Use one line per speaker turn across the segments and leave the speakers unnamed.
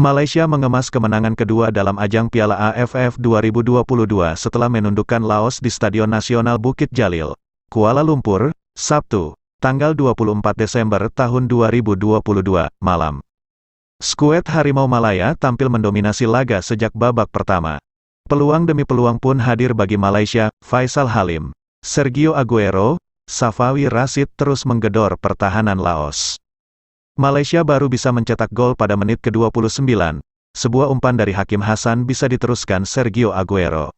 Malaysia mengemas kemenangan kedua dalam ajang Piala AFF 2022 setelah menundukkan Laos di Stadion Nasional Bukit Jalil, Kuala Lumpur, Sabtu, tanggal 24 Desember tahun 2022, malam. Skuad Harimau Malaya tampil mendominasi laga sejak babak pertama. Peluang demi peluang pun hadir bagi Malaysia. Faisal Halim, Sergio Aguero, Safawi Rashid terus menggedor pertahanan Laos. Malaysia baru bisa mencetak gol pada menit ke-29. Sebuah umpan dari Hakim Hasan bisa diteruskan Sergio Aguero.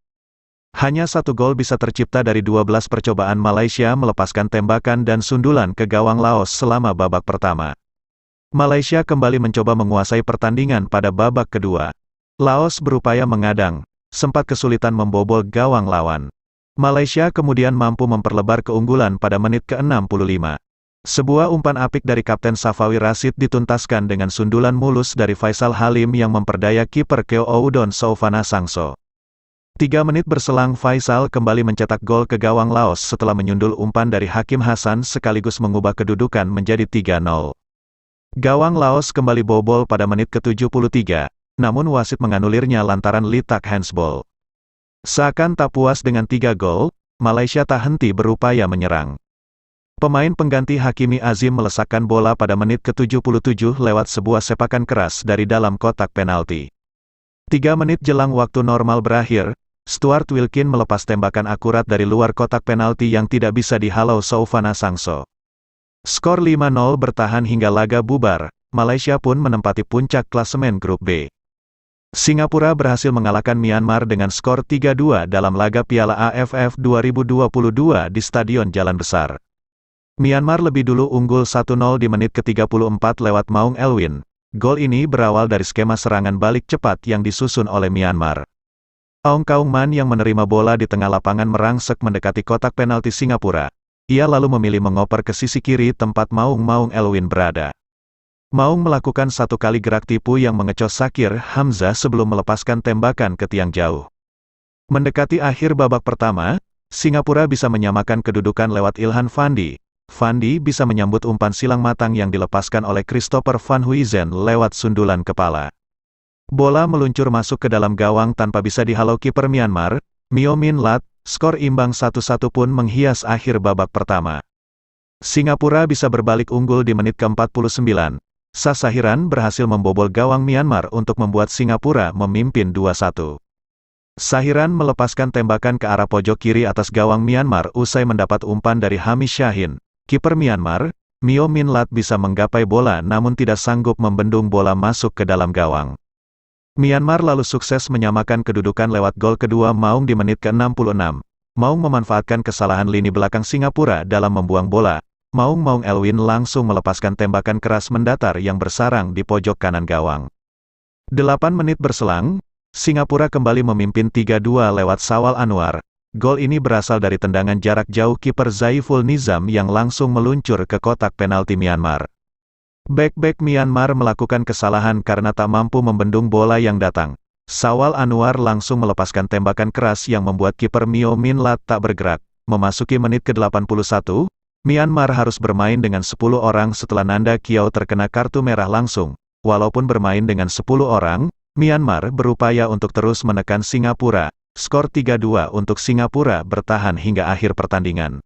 Hanya satu gol bisa tercipta dari 12 percobaan Malaysia melepaskan tembakan dan sundulan ke gawang Laos selama babak pertama. Malaysia kembali mencoba menguasai pertandingan pada babak kedua. Laos berupaya mengadang, sempat kesulitan membobol gawang lawan. Malaysia kemudian mampu memperlebar keunggulan pada menit ke-65. Sebuah umpan apik dari Kapten Safawi Rashid dituntaskan dengan sundulan mulus dari Faisal Halim yang memperdaya kiper Keo Oudon Soufana Sangso. 3 menit berselang Faisal kembali mencetak gol ke gawang Laos setelah menyundul umpan dari Hakim Hasan sekaligus mengubah kedudukan menjadi 3-0. Gawang Laos kembali bobol pada menit ke-73, namun wasit menganulirnya lantaran litak handsball. Seakan tak puas dengan 3 gol, Malaysia tak henti berupaya menyerang. Pemain pengganti Hakimi Azim melesakkan bola pada menit ke-77 lewat sebuah sepakan keras dari dalam kotak penalti. 3 menit jelang waktu normal berakhir, Stuart Wilkin melepas tembakan akurat dari luar kotak penalti yang tidak bisa dihalau Soufana Sangso. Skor 5-0 bertahan hingga laga bubar. Malaysia pun menempati puncak klasemen grup B. Singapura berhasil mengalahkan Myanmar dengan skor 3-2 dalam laga Piala AFF 2022 di Stadion Jalan Besar. Myanmar lebih dulu unggul 1-0 di menit ke-34 lewat Maung Elwin. Gol ini berawal dari skema serangan balik cepat yang disusun oleh Myanmar. Aung Kaung Man yang menerima bola di tengah lapangan merangsek mendekati kotak penalti Singapura. Ia lalu memilih mengoper ke sisi kiri tempat Maung Elwin berada. Maung melakukan satu kali gerak tipu yang mengecos Shakir Hamzah sebelum melepaskan tembakan ke tiang jauh. Mendekati akhir babak pertama, Singapura bisa menyamakan kedudukan lewat Ilhan Fandi. Fandi bisa menyambut umpan silang matang yang dilepaskan oleh Christopher Van Huizen lewat sundulan kepala. Bola meluncur masuk ke dalam gawang tanpa bisa dihalau kiper Myanmar, Myo Min Lat. Skor imbang 1-1 pun menghias akhir babak pertama. Singapura bisa berbalik unggul di menit ke-49. Sasahiran berhasil membobol gawang Myanmar untuk membuat Singapura memimpin 2-1. Sahiran melepaskan tembakan ke arah pojok kiri atas gawang Myanmar usai mendapat umpan dari Hamish Shahin. Kiper Myanmar, Myo Min Lat bisa menggapai bola namun tidak sanggup membendung bola masuk ke dalam gawang. Myanmar lalu sukses menyamakan kedudukan lewat gol kedua Maung di menit ke-66. Maung memanfaatkan kesalahan lini belakang Singapura dalam membuang bola. Maung Elwin langsung melepaskan tembakan keras mendatar yang bersarang di pojok kanan gawang. 8 menit berselang, Singapura kembali memimpin 3-2 lewat Sawal Anwar. Gol ini berasal dari tendangan jarak jauh kiper Zaiful Nizam yang langsung meluncur ke kotak penalti Myanmar. Bek Myanmar melakukan kesalahan karena tak mampu membendung bola yang datang. Sawal Anwar langsung melepaskan tembakan keras yang membuat kiper Myo Min Lat tak bergerak. Memasuki menit ke-81, Myanmar harus bermain dengan 10 orang setelah Nanda Kiau terkena kartu merah langsung. Walaupun bermain dengan 10 orang, Myanmar berupaya untuk terus menekan Singapura. Skor 3-2 untuk Singapura bertahan hingga akhir pertandingan.